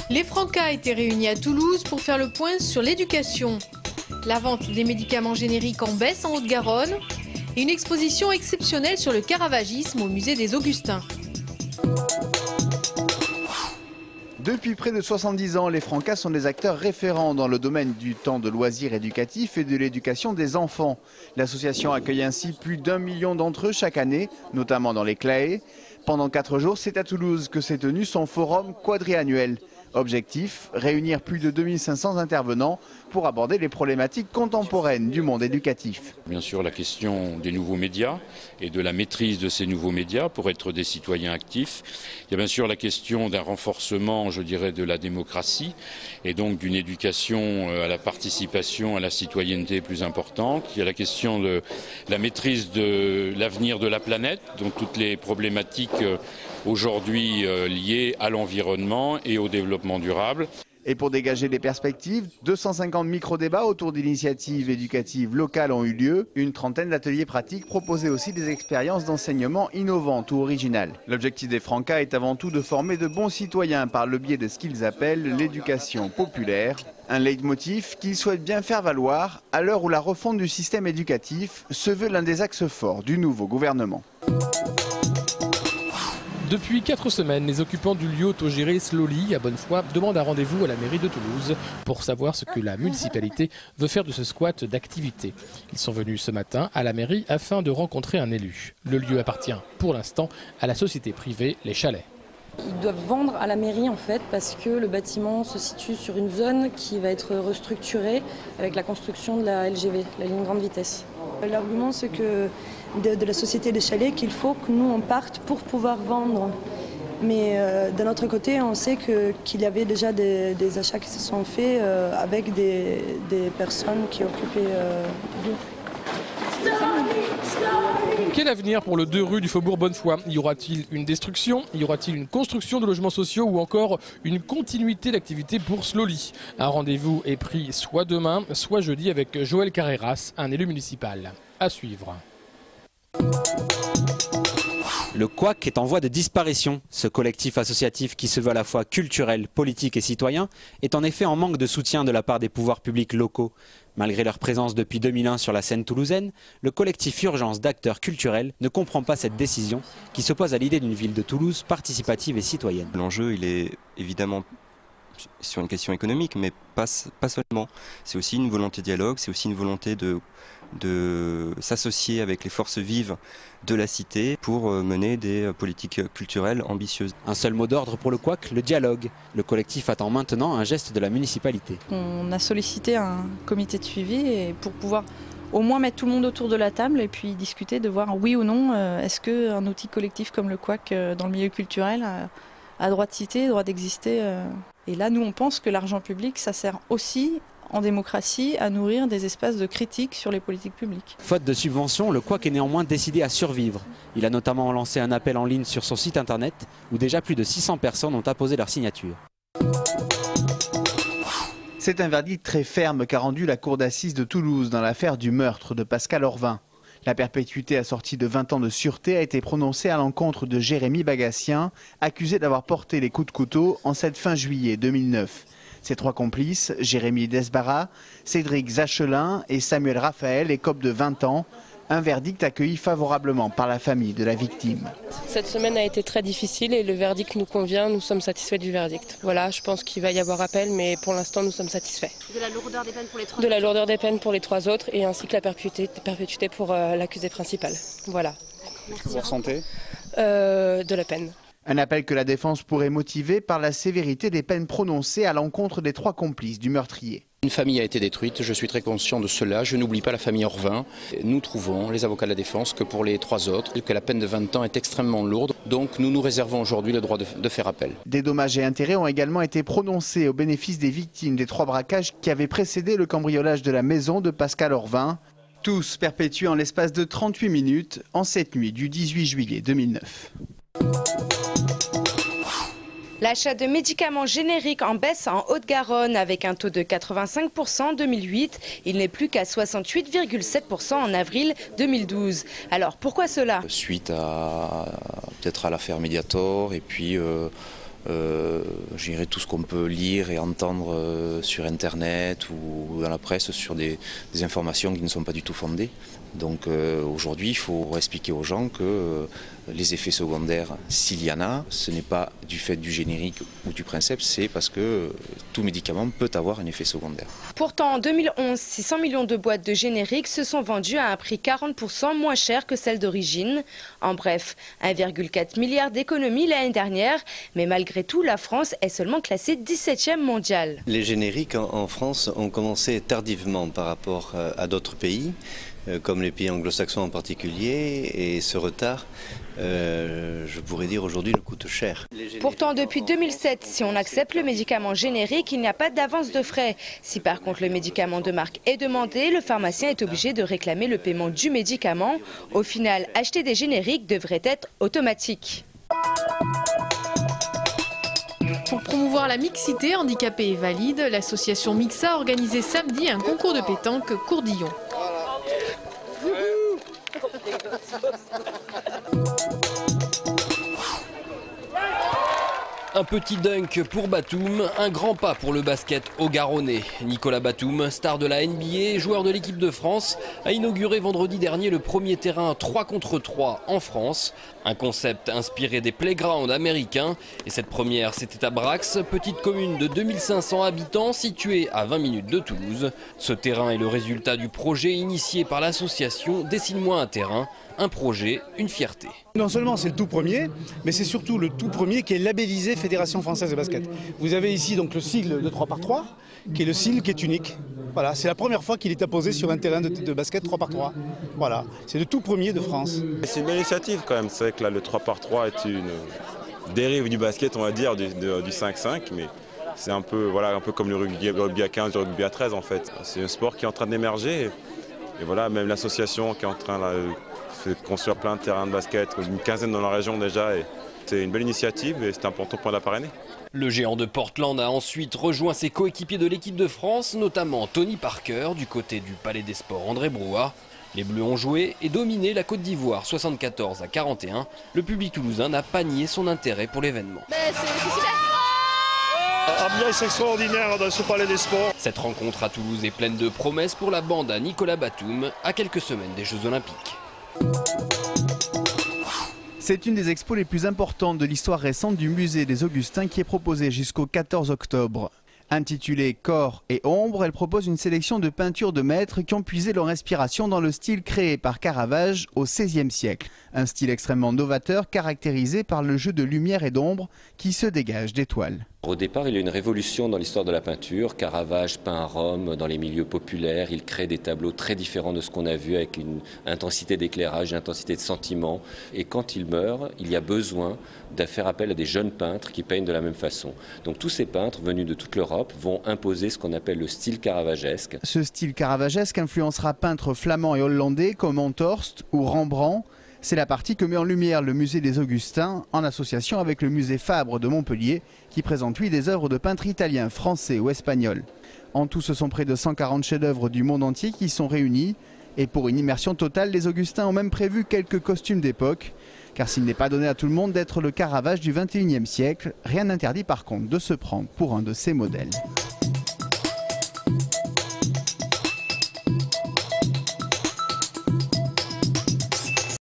Les Francas étaient réunis à Toulouse pour faire le point sur l'éducation. La vente des médicaments génériques en baisse en Haute-Garonne et une exposition exceptionnelle sur le caravagisme au musée des Augustins. Depuis près de 70 ans, les Francas sont des acteurs référents dans le domaine du temps de loisirs éducatifs et de l'éducation des enfants. L'association accueille ainsi plus d'1 million d'entre eux chaque année, notamment dans les Claës. Pendant 4 jours, c'est à Toulouse que s'est tenu son forum quadriannuel. Objectif, réunir plus de 2500 intervenants pour aborder les problématiques contemporaines du monde éducatif. Bien sûr, la question des nouveaux médias et de la maîtrise de ces nouveaux médias pour être des citoyens actifs. Il y a bien sûr la question d'un renforcement, je dirais, de la démocratie et donc d'une éducation à la participation, à la citoyenneté plus importante. Il y a la question de la maîtrise de l'avenir de la planète, donc toutes les problématiques aujourd'hui liées à l'environnement et au développement durable. Et pour dégager des perspectives, 250 micro-débats autour d'initiatives éducatives locales ont eu lieu. Une trentaine d'ateliers pratiques proposaient aussi des expériences d'enseignement innovantes ou originales. L'objectif des Francas est avant tout de former de bons citoyens par le biais de ce qu'ils appellent l'éducation populaire. Un leitmotiv qu'ils souhaitent bien faire valoir à l'heure où la refonte du système éducatif se veut l'un des axes forts du nouveau gouvernement. Depuis 4 semaines, les occupants du lieu autogéré Slowly à Bonnefoy demandent un rendez-vous à la mairie de Toulouse pour savoir ce que la municipalité veut faire de ce squat d'activité. Ils sont venus ce matin à la mairie afin de rencontrer un élu. Le lieu appartient pour l'instant à la société privée Les Chalets. Ils doivent vendre à la mairie en fait parce que le bâtiment se situe sur une zone qui va être restructurée avec la construction de la LGV, la ligne grande vitesse. L'argument c'est que de la société des chalets qu'il faut que nous on parte pour pouvoir vendre. Mais d'un autre côté on sait qu'il y avait déjà des achats qui se sont faits avec des personnes qui occupaient lieu. Quel avenir pour le 2 rue du Faubourg Bonnefoy? Y aura-t-il une destruction? Y aura-t-il une construction de logements sociaux ou encore une continuité d'activité pour Slowly? Un rendez-vous est pris soit demain, soit jeudi avec Joël Carreras, un élu municipal. À suivre. Le Couac est en voie de disparition. Ce collectif associatif qui se veut à la fois culturel, politique et citoyen est en effet en manque de soutien de la part des pouvoirs publics locaux. Malgré leur présence depuis 2001 sur la scène toulousaine, le collectif Urgence d'acteurs culturels ne comprend pas cette décision qui s'oppose à l'idée d'une ville de Toulouse participative et citoyenne. L'enjeu, il est évidemment sur une question économique, mais pas seulement. C'est aussi une volonté de dialogue, c'est aussi une volonté de s'associer avec les forces vives de la cité pour mener des politiques culturelles ambitieuses. Un seul mot d'ordre pour le Couac, le dialogue. Le collectif attend maintenant un geste de la municipalité. On a sollicité un comité de suivi et pour pouvoir au moins mettre tout le monde autour de la table et puis discuter de voir oui ou non, est-ce qu'un outil collectif comme le Couac dans le milieu culturel a droit de citer, droit d'exister. Et là, nous, on pense que l'argent public, ça sert aussi en démocratie à nourrir des espaces de critique sur les politiques publiques. Faute de subventions, le Couac est néanmoins décidé à survivre. Il a notamment lancé un appel en ligne sur son site internet où déjà plus de 600 personnes ont apposé leur signature. C'est un verdict très ferme qu'a rendu la cour d'assises de Toulouse dans l'affaire du meurtre de Pascal Orvin. La perpétuité assortie de 20 ans de sûreté a été prononcée à l'encontre de Jérémy Bagassien, accusé d'avoir porté les coups de couteau en cette fin juillet 2009. Ses 3 complices, Jérémy Desbarra, Cédric Zachelin et Samuel Raphaël, écopent de 20 ans. Un verdict accueilli favorablement par la famille de la victime. Cette semaine a été très difficile et le verdict nous convient, nous sommes satisfaits du verdict. Voilà, je pense qu'il va y avoir appel, mais pour l'instant nous sommes satisfaits. De la lourdeur des peines pour les 3 De la lourdeur des peines pour les 3 autres et ainsi que la perpétuité pour l'accusé principal. Voilà. Qu'est-ce que vous ressentez ? De la peine. Un appel que la défense pourrait motiver par la sévérité des peines prononcées à l'encontre des 3 complices du meurtrier. Une famille a été détruite, je suis très conscient de cela, je n'oublie pas la famille Orvin. Nous trouvons, les avocats de la défense, que pour les 3 autres, que la peine de 20 ans est extrêmement lourde, donc nous nous réservons aujourd'hui le droit de faire appel. Des dommages et intérêts ont également été prononcés au bénéfice des victimes des 3 braquages qui avaient précédé le cambriolage de la maison de Pascal Orvin. Tous perpétués en l'espace de 38 minutes en cette nuit du 18 juillet 2009. L'achat de médicaments génériques en baisse en Haute-Garonne avec un taux de 85% en 2008. Il n'est plus qu'à 68,7% en avril 2012. Alors pourquoi cela? Suite à peut-être à l'affaire Mediator et puis je dirais tout ce qu'on peut lire et entendre sur Internet ou dans la presse sur des informations qui ne sont pas du tout fondées. Donc aujourd'hui, il faut expliquer aux gens que les effets secondaires, s'il y en a, ce n'est pas du fait du générique ou du principe, c'est parce que tout médicament peut avoir un effet secondaire. Pourtant, en 2011, 600 millions de boîtes de génériques se sont vendues à un prix 40% moins cher que celle d'origine. En bref, 1,4 milliard d'économies l'année dernière. Mais malgré tout, la France est seulement classée 17e mondiale. Les génériques en France ont commencé tardivement par rapport à d'autres pays, comme les pays anglo-saxons en particulier, et ce retard, je pourrais dire aujourd'hui, nous coûte cher. Pourtant, depuis 2007, si on accepte le médicament générique, il n'y a pas d'avance de frais. Si par contre le médicament de marque est demandé, le pharmacien est obligé de réclamer le paiement du médicament. Au final, acheter des génériques devrait être automatique. Pour promouvoir la mixité handicapés et valides, l'association Mixa a organisé samedi un concours de pétanque Courdillon. Un petit dunk pour Batum, un grand pas pour le basket haut-garonnais. Nicolas Batum, star de la NBA, joueur de l'équipe de France, a inauguré vendredi dernier le premier terrain 3 contre 3 en France. Un concept inspiré des playgrounds américains. Et cette première, c'était à Brax, petite commune de 2500 habitants située à 20 minutes de Toulouse. Ce terrain est le résultat du projet initié par l'association Dessine-moi un terrain. Un projet, une fierté. Non seulement c'est le tout premier, mais c'est surtout le tout premier qui est labellisé Fédération Française de Basket. Vous avez ici donc le sigle de 3x3, qui est le sigle qui est unique. Voilà, c'est la première fois qu'il est apposé sur un terrain de basket 3x3. Voilà, c'est le tout premier de France. C'est une belle initiative quand même. C'est vrai que là, le 3x3 est une dérive du basket, on va dire, du 5-5, mais c'est un peu comme le rugby à 15, le rugby à 13 en fait. C'est un sport qui est en train d'émerger et voilà, même l'association qui est en train de construire plein de terrains de basket, une quinzaine dans la région déjà. C'est une belle initiative et c'est important pour la parrainer. Le géant de Portland a ensuite rejoint ses coéquipiers de l'équipe de France, notamment Tony Parker du côté du Palais des Sports André Brouard. Les Bleus ont joué et dominé la Côte d'Ivoire 74-41. Le public toulousain n'a pas nié son intérêt pour l'événement. Ambiance extraordinaire dans ce Palais des Sports. Cette rencontre à Toulouse est pleine de promesses pour la bande à Nicolas Batum à quelques semaines des Jeux Olympiques. C'est une des expos les plus importantes de l'histoire récente du musée des Augustins qui est proposée jusqu'au 14 octobre. Intitulée Corps et Ombre, elle propose une sélection de peintures de maîtres qui ont puisé leur inspiration dans le style créé par Caravage au XVIe siècle. Un style extrêmement novateur caractérisé par le jeu de lumière et d'ombre qui se dégage des toiles. Au départ, il y a une révolution dans l'histoire de la peinture. Caravage peint à Rome, dans les milieux populaires. Il crée des tableaux très différents de ce qu'on a vu, avec une intensité d'éclairage, une intensité de sentiment. Et quand il meurt, il y a besoin de faire appel à des jeunes peintres qui peignent de la même façon. Donc tous ces peintres venus de toute l'Europe vont imposer ce qu'on appelle le style caravagesque. Ce style caravagesque influencera peintres flamands et hollandais comme Anthorst ou Rembrandt. C'est la partie que met en lumière le musée des Augustins en association avec le musée Fabre de Montpellier qui présente lui des œuvres de peintres italiens, français ou espagnols. En tout, ce sont près de 140 chefs-d'œuvre du monde entier qui sont réunis. Et pour une immersion totale, les Augustins ont même prévu quelques costumes d'époque. Car s'il n'est pas donné à tout le monde d'être le Caravage du XXIe siècle, rien n'interdit par contre de se prendre pour un de ces modèles.